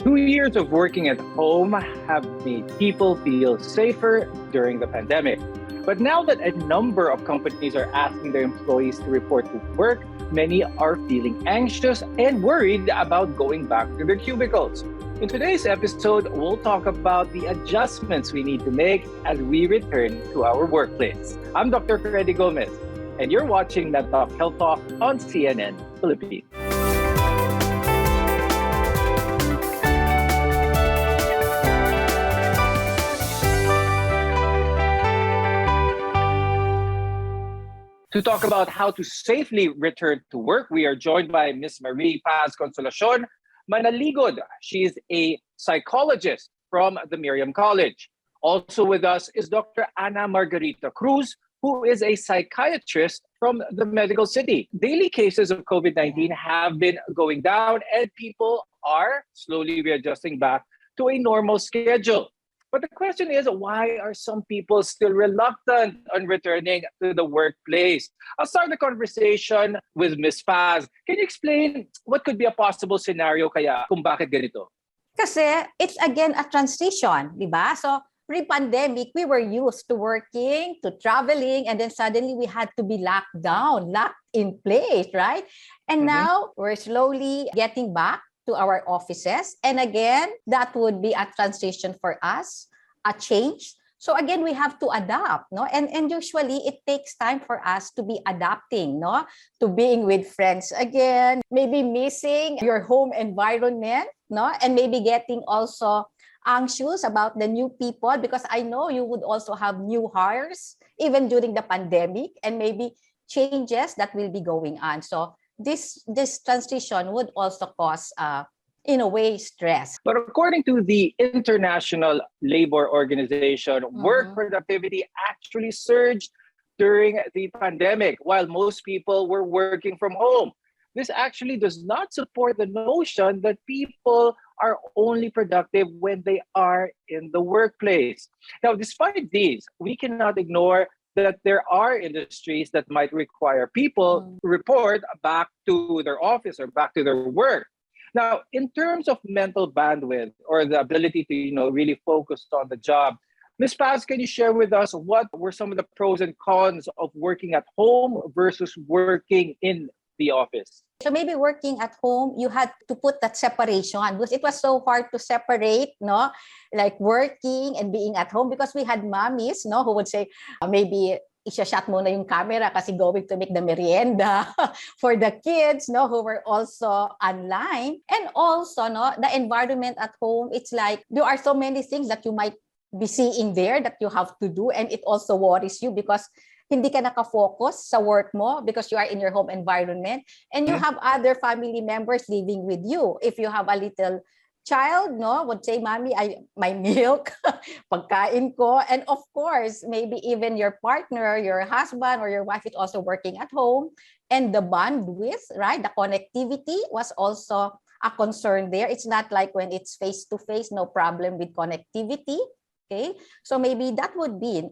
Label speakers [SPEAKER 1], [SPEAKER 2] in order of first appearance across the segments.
[SPEAKER 1] 2 years of working at home have made people feel safer during the pandemic. But now that a number of companies are asking their employees to report to work, many are feeling anxious and worried about going back to their cubicles. In today's episode, we'll talk about the adjustments we need to make as we return to our workplace. I'm Dr. Freddy Gomez, and you're watching Net Talk Health Talk on CNN Philippines. To talk about how to safely return to work, we are joined by Ms. Marie Paz Consolacion Manaligod. She is a psychologist from the Miriam College. Also with us is Dr. Ana Margarita Cruz, who is a psychiatrist from the Medical City. Daily cases of COVID-19 have been going down and people are slowly readjusting back to a normal schedule. But the question is, why are some people still reluctant on returning to the workplace? I'll start the conversation with Ms. Paz. Can you explain what could be a possible scenario kaya kung bakit ganito?
[SPEAKER 2] Kasi it's again a transition, di ba? So pre-pandemic, we were used to working, to traveling, and then suddenly we had to be locked down, locked in place, right? And now we're slowly getting back to our offices. And again, that would be a transition for us, a change. So again, we have to adapt, no? And usually it takes time for us to be adapting, no? To being with friends again, maybe missing your home environment, no? And maybe getting also anxious about the new people, because I know you would also have new hires even during the pandemic, and maybe changes that will be going on. So this transition would also cause, in a way, stress.
[SPEAKER 1] But according to the International Labor Organization, work productivity actually surged during the pandemic while most people were working from home. This actually does not support the notion that people are only productive when they are in the workplace. Now, despite these, we cannot ignore that there are industries that might require people to report back to their office or back to their work. Now, in terms of mental bandwidth or the ability to, really focus on the job, Ms. Paz, can you share with us what were some of the pros and cons of working at home versus working in the office?
[SPEAKER 2] So maybe working at home, you had to put that separation because it was so hard to separate, no, like working and being at home, because we had mommies, no, who would say, maybe isa-shut muna yung camera kasi going to make the merienda for the kids, no, who were also online. And also, no, the environment at home, it's like there are so many things that you might be seeing there that you have to do, and it also worries you because hindi ka nakafocus sa work mo because you are in your home environment, and you have other family members living with you. If you have a little child, no, would say, Mommy, my milk, pagkain ko. And of course, maybe even your partner, your husband or your wife is also working at home. And the bandwidth, right, the connectivity was also a concern there. It's not like when it's face-to-face, no problem with connectivity. Okay, so maybe that would be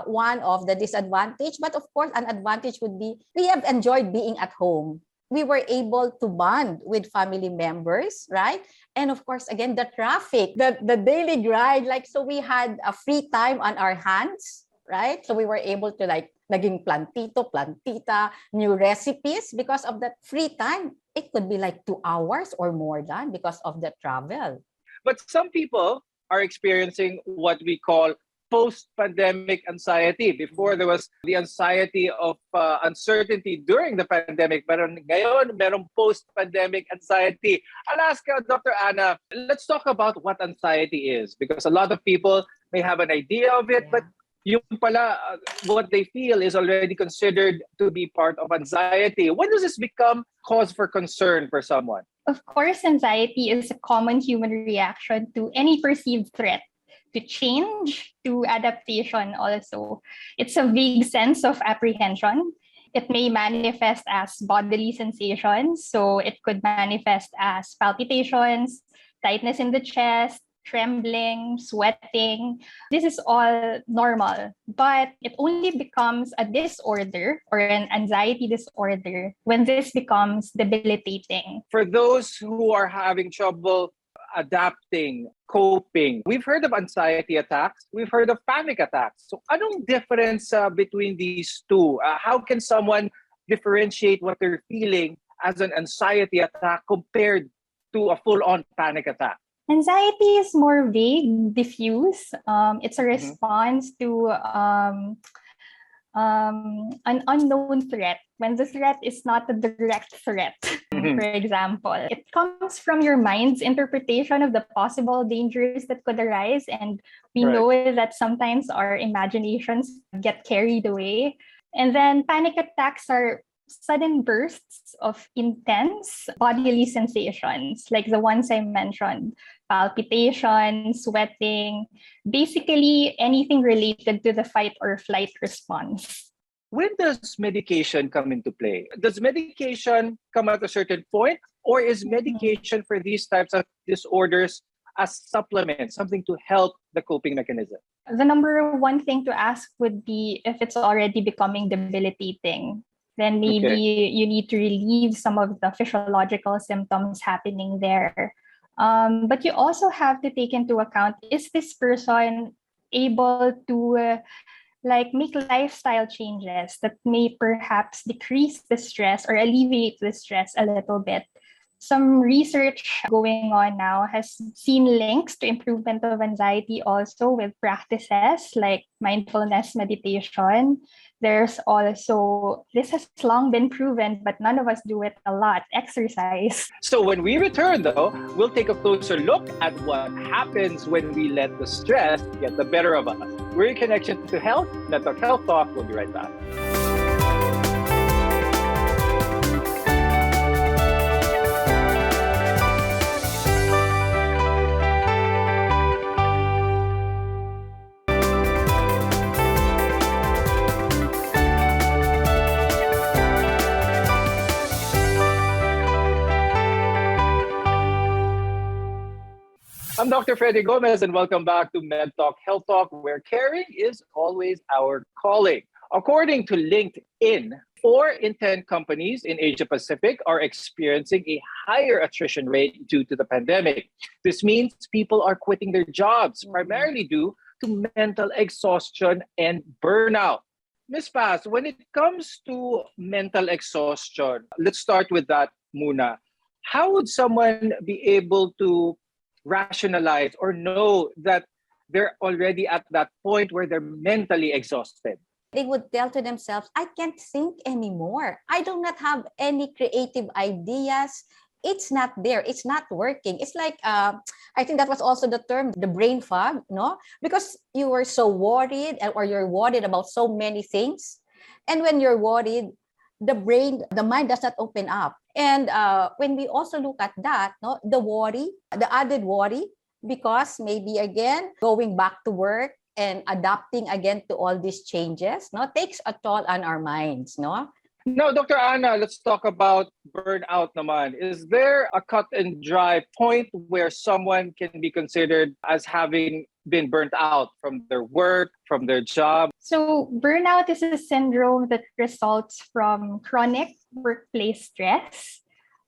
[SPEAKER 2] one of the disadvantage. But of course, an advantage would be we have enjoyed being at home. We were able to bond with family members, right? And of course, again, the traffic, the daily grind, like, so we had a free time on our hands, right? So we were able to naging plantito, plantita, new recipes because of that free time. It could be like 2 hours or more than because of the travel.
[SPEAKER 1] But some people are experiencing what we call post-pandemic anxiety. Before, there was the anxiety of uncertainty during the pandemic, but ngayon, merong post-pandemic anxiety. I'll ask Dr. Ana, let's talk about what anxiety is, because a lot of people may have an idea of it, but yung pala, what they feel is already considered to be part of anxiety. When does this become cause for concern for someone?
[SPEAKER 3] Of course, anxiety is a common human reaction to any perceived threat, to change, to adaptation also. It's a vague sense of apprehension. It may manifest as bodily sensations. So it could manifest as palpitations, tightness in the chest, trembling, sweating. This is all normal, but it only becomes a disorder or an anxiety disorder when this becomes debilitating.
[SPEAKER 1] For those who are having trouble adapting, coping. We've heard of anxiety attacks. We've heard of panic attacks. So anong difference between these two? How can someone differentiate what they're feeling as an anxiety attack compared to a full-on panic attack?
[SPEAKER 3] Anxiety is more vague, diffuse. It's a
[SPEAKER 1] Mhm.
[SPEAKER 3] response to an unknown threat, when the threat is not a direct threat.
[SPEAKER 1] Mhm.
[SPEAKER 3] For example, it comes from your mind's interpretation of the possible dangers that could arise. And we
[SPEAKER 1] Right.
[SPEAKER 3] know that sometimes our imaginations get carried away. And then panic attacks are sudden bursts of intense bodily sensations, like the ones I mentioned: palpitation, sweating, basically anything related to the fight or flight response.
[SPEAKER 1] When does medication come into play? Does medication come at a certain point, or is medication for these types of disorders a supplement, something to help the coping mechanism?
[SPEAKER 3] The number one thing to ask would be if it's already becoming debilitating. Then maybe
[SPEAKER 1] Okay.
[SPEAKER 3] you need to relieve some of the physiological symptoms happening there. But you also have to take into account, is this person able to make lifestyle changes that may perhaps decrease the stress or alleviate the stress a little bit? Some research going on now has seen links to improvement of anxiety also with practices like mindfulness meditation. There's also, this has long been proven, but none of us do it a lot, exercise.
[SPEAKER 1] So when we return, though, we'll take a closer look at what happens when we let the stress get the better of us. We're in connection to health. Let's talk health talk. We'll be right back. I'm Dr. Freddy Gomez, and welcome back to Med Talk Health Talk, where caring is always our calling. According to LinkedIn, 4 in 10 companies in Asia Pacific are experiencing a higher attrition rate due to the pandemic. This means people are quitting their jobs, primarily due to mental exhaustion and burnout. Ms. Paz, when it comes to mental exhaustion, let's start with that muna. How would someone be able to rationalize or know that they're already at that point where they're mentally exhausted?
[SPEAKER 2] They would tell to themselves, I can't think anymore. I do not have any creative ideas. It's not there. It's not working. It's like, I think that was also the term, the brain fog, no? Because you were so worried or you're worried about so many things. And when you're worried, the mind does not open up. And when we also look at that, no, the worry, the added worry, because maybe again, going back to work and adapting again to all these changes, no, takes a toll on our minds, no?
[SPEAKER 1] Now, Dr. Anna, let's talk about burnout naman. Is there a cut and dry point where someone can be considered as having been burnt out from their work, from their job?
[SPEAKER 3] So burnout is a syndrome that results from chronic workplace stress.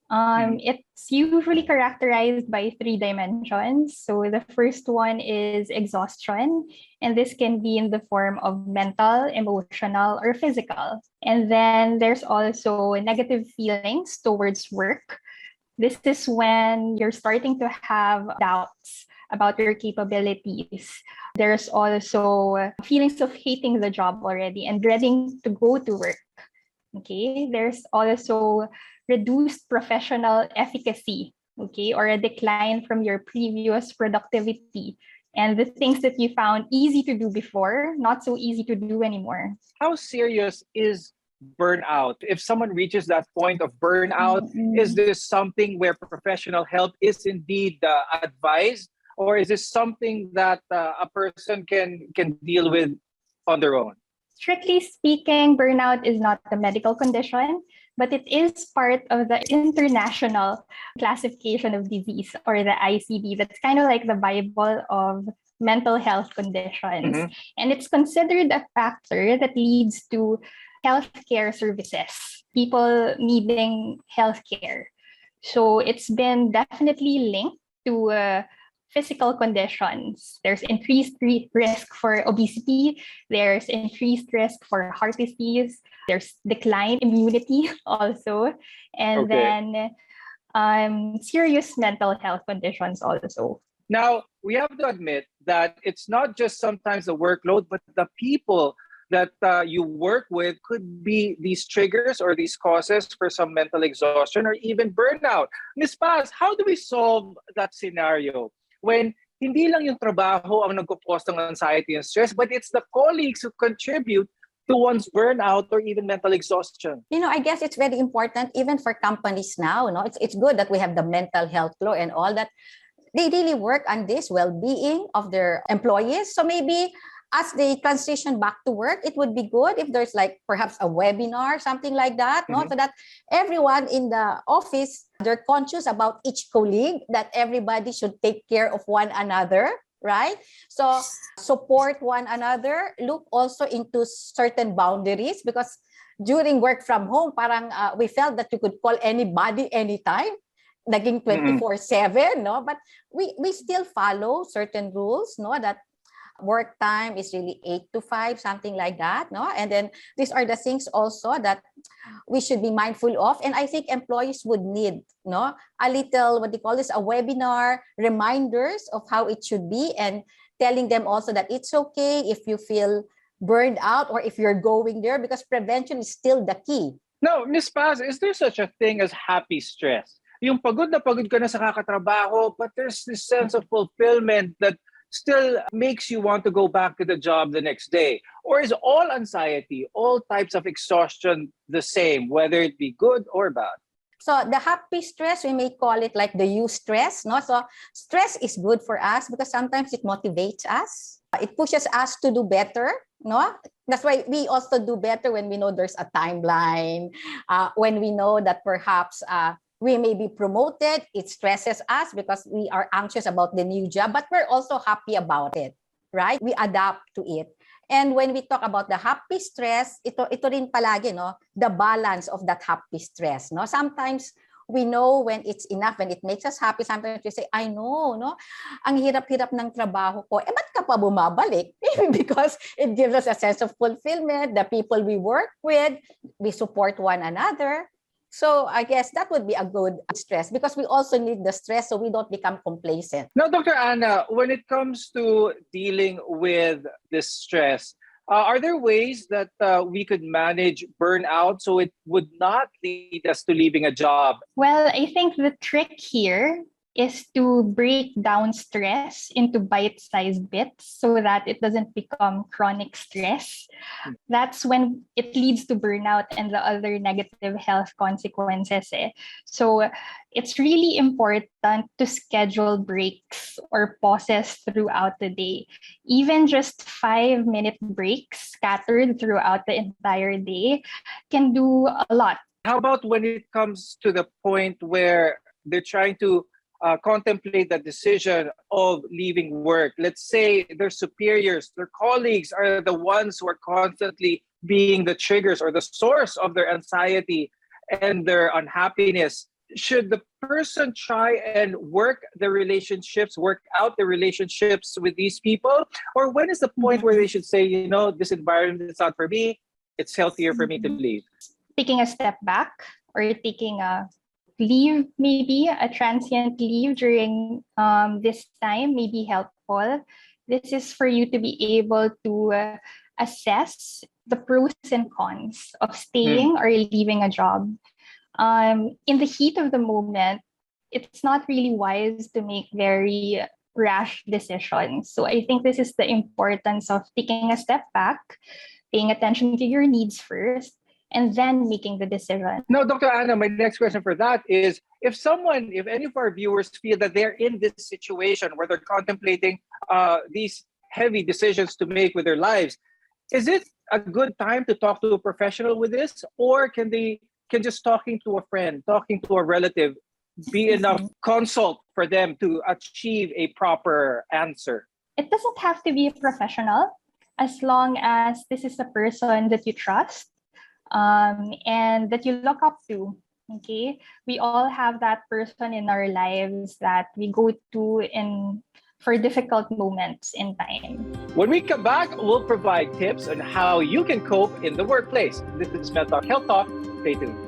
[SPEAKER 3] It's usually characterized by 3 dimensions. So the first one is exhaustion, and this can be in the form of mental, emotional, or physical. And then there's also negative feelings towards work. This is when you're starting to have doubts about your capabilities. There's also feelings of hating the job already and dreading to go to work. Okay, there's also reduced professional efficacy, okay, or a decline from your previous productivity. And the things that you found easy to do before, not so easy to do anymore.
[SPEAKER 1] How serious is burnout? If someone reaches that point of burnout, is this something where professional help is indeed advised? Or is this something that a person can deal with on their own?
[SPEAKER 3] Strictly speaking, burnout is not a medical condition, but it is part of the International Classification of Disease, or the ICD. That's kind of like the Bible of mental health conditions.
[SPEAKER 1] Mhm.
[SPEAKER 3] And it's considered a factor that leads to healthcare services, people needing healthcare. So it's been definitely linked to physical conditions. There's increased risk for obesity. There's increased risk for heart disease. There's declined immunity also. And then serious mental health conditions also.
[SPEAKER 1] Now, we have to admit that it's not just sometimes the workload, but the people that you work with could be these triggers or these causes for some mental exhaustion or even burnout. Ms. Paz, how do we solve that scenario when hindi lang yung trabaho ang nagko-cause ng anxiety and stress, but it's the colleagues who contribute to one's burnout or even mental exhaustion?
[SPEAKER 2] I guess it's very important even for companies now. It's good that we have the mental health law and all that. They really work on this well-being of their employees. So maybe as they transition back to work, it would be good if there's like perhaps a webinar, something like that, so that everyone in the office, they're conscious about each colleague, that everybody should take care of one another, right? So support one another, look also into certain boundaries, because during work from home, parang we felt that you could call anybody anytime. Naging 24/7, but we still follow certain rules, that work time is really 8 to 5, something like that, and then these are the things also that we should be mindful of. And I think employees would need a little, what do you call this, a webinar, reminders of how it should be, and telling them also that it's okay if you feel burned out or if you're going there, because prevention is still the key.
[SPEAKER 1] Now, Ms. Paz, is there such a thing as happy stress? Yung pagod na pagod ka na sa kakatrabaho, but there's this sense of fulfillment that still makes you want to go back to the job the next day? Or is all anxiety, all types of exhaustion the same, whether it be good or bad?
[SPEAKER 2] So the happy stress, we may call it like the eustress. So stress is good for us because sometimes it motivates us. It pushes us to do better. That's why we also do better when we know there's a timeline, when we know that perhaps we may be promoted. It stresses us because we are anxious about the new job, but we're also happy about it, right? We adapt to it. And when we talk about the happy stress, ito rin palagi, the balance of that happy stress. Sometimes we know when it's enough, when it makes us happy. Sometimes we say, I know, ang hirap-hirap ng trabaho ko. Ba't ka pa bumabalik? Maybe because it gives us a sense of fulfillment. The people we work with, we support one another. So I guess that would be a good stress, because we also need the stress so we don't become complacent.
[SPEAKER 1] Now, Dr. Anna, when it comes to dealing with this stress, are there ways that we could manage burnout so it would not lead us to leaving a job?
[SPEAKER 3] Well, I think the trick here is to break down stress into bite-sized bits so that it doesn't become chronic stress. That's when it leads to burnout and the other negative health consequences. So it's really important to schedule breaks or pauses throughout the day. Even just 5-minute breaks scattered throughout the entire day can do a lot.
[SPEAKER 1] How about when it comes to the point where they're trying to contemplate the decision of leaving work? Let's say their superiors, their colleagues are the ones who are constantly being the triggers or the source of their anxiety and their unhappiness. Should the person try and work out the relationships with these people? Or when is the point where they should say, this environment is not for me, it's healthier for me to leave?
[SPEAKER 3] Taking a step back or taking a leave, maybe a transient leave during this time may be helpful. This is for you to be able to assess the pros and cons of staying or leaving a job. In the heat of the moment, it's not really wise to make very rash decisions. So I think this is the importance of taking a step back, paying attention to your needs first, and then making the decision.
[SPEAKER 1] Now, Dr. Anna, my next question for that is, if any of our viewers feel that they're in this situation where they're contemplating these heavy decisions to make with their lives, is it a good time to talk to a professional with this? Or can just talking to a friend, talking to a relative be enough consult for them to achieve a proper answer?
[SPEAKER 3] It doesn't have to be a professional, as long as this is a person that you trust and that you look up to. Okay, we all have that person in our lives that we go to in for difficult moments in time.
[SPEAKER 1] When we come back, we'll provide tips on how you can cope in the workplace. This is Med Talk Health Talk. Stay tuned.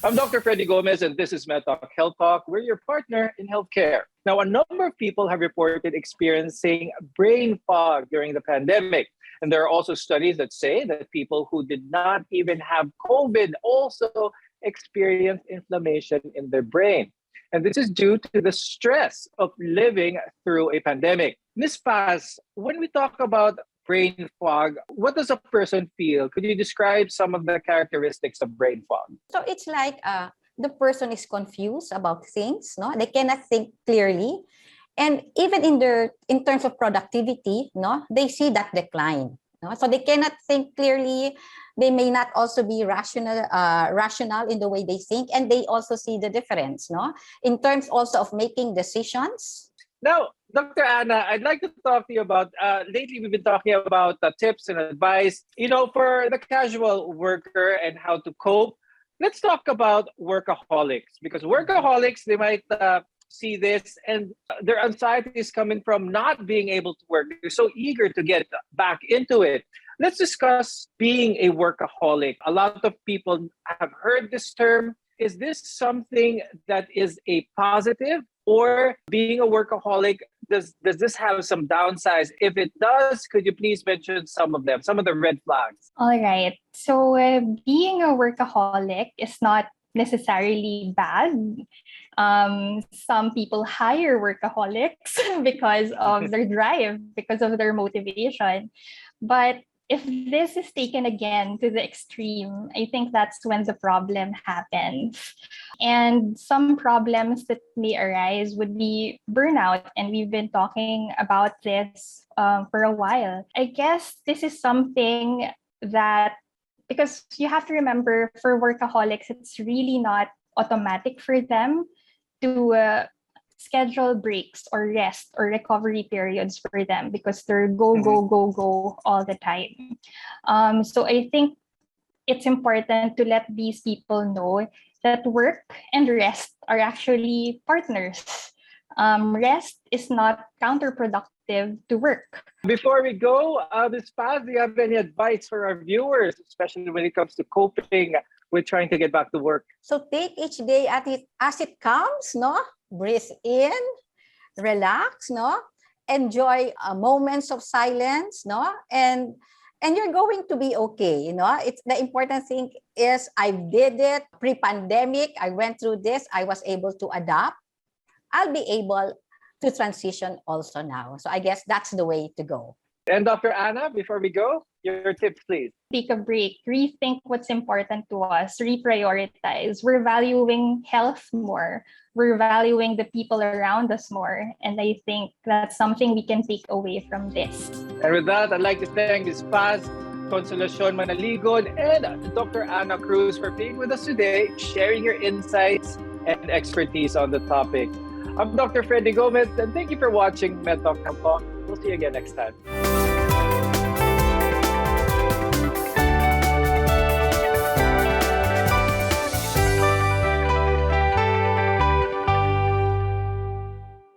[SPEAKER 1] I'm Dr. Freddy Gomez, and this is Med Talk Health Talk. We're your partner in healthcare. Now, a number of people have reported experiencing brain fog during the pandemic. And there are also studies that say that people who did not even have COVID also experienced inflammation in their brain. And this is due to the stress of living through a pandemic. Ms. Paz, when we talk about brain fog, what does a person feel? Could you describe some of the characteristics of brain fog?
[SPEAKER 2] So it's like the person is confused about things, no? They cannot think clearly. And even in terms of productivity, no, they see that decline. No? So they cannot think clearly. They may not also be rational in the way they think, and they also see the difference, no? In terms also of making decisions.
[SPEAKER 1] Now, Dr. Anna, I'd like to talk to you about, lately we've been talking about tips and advice, for the casual worker and how to cope. Let's talk about workaholics, because workaholics, they might see this and their anxiety is coming from not being able to work. They're so eager to get back into it. Let's discuss being a workaholic. A lot of people have heard this term. Is this something that is a positive? Or being a workaholic, does this have some downsides? If it does, could you please mention some of them, some of the red flags?
[SPEAKER 3] All right. So being a workaholic is not necessarily bad. Some people hire workaholics because of their drive, because of their motivation. But if this is taken again to the extreme, I think that's when the problem happens. And some problems that may arise would be burnout. And we've been talking about this for a while. I guess this is something that, because you have to remember, for workaholics, it's really not automatic for them to schedule breaks or rest or recovery periods for them, because they're go all the time. So I think it's important to let these people know that work and rest are actually partners. Rest is not counterproductive to work.
[SPEAKER 1] Before we go, Ms. Paz, do you have any advice for our viewers, especially when it comes to coping with trying to get back to work?
[SPEAKER 2] So take each day as it comes, no? Breathe in, relax, no? Enjoy moments of silence, no? And you're going to be okay, It's the important thing is I did it pre-pandemic. I went through this. I was able to adapt. I'll be able to transition also now. So I guess that's the way to go.
[SPEAKER 1] And Dr. Anna, before we go, your tips, please.
[SPEAKER 3] Take a break, rethink what's important to us, reprioritize. We're valuing health more. We're valuing the people around us more. And I think that's something we can take away from this.
[SPEAKER 1] And with that, I'd like to thank Ms. Paz, Consolacion Manaligod, and Dr. Anna Cruz for being with us today, sharing your insights and expertise on the topic. I'm Dr. Freddy Gomez, and thank you for watching Med Talk Health Talk. We'll see you again next time.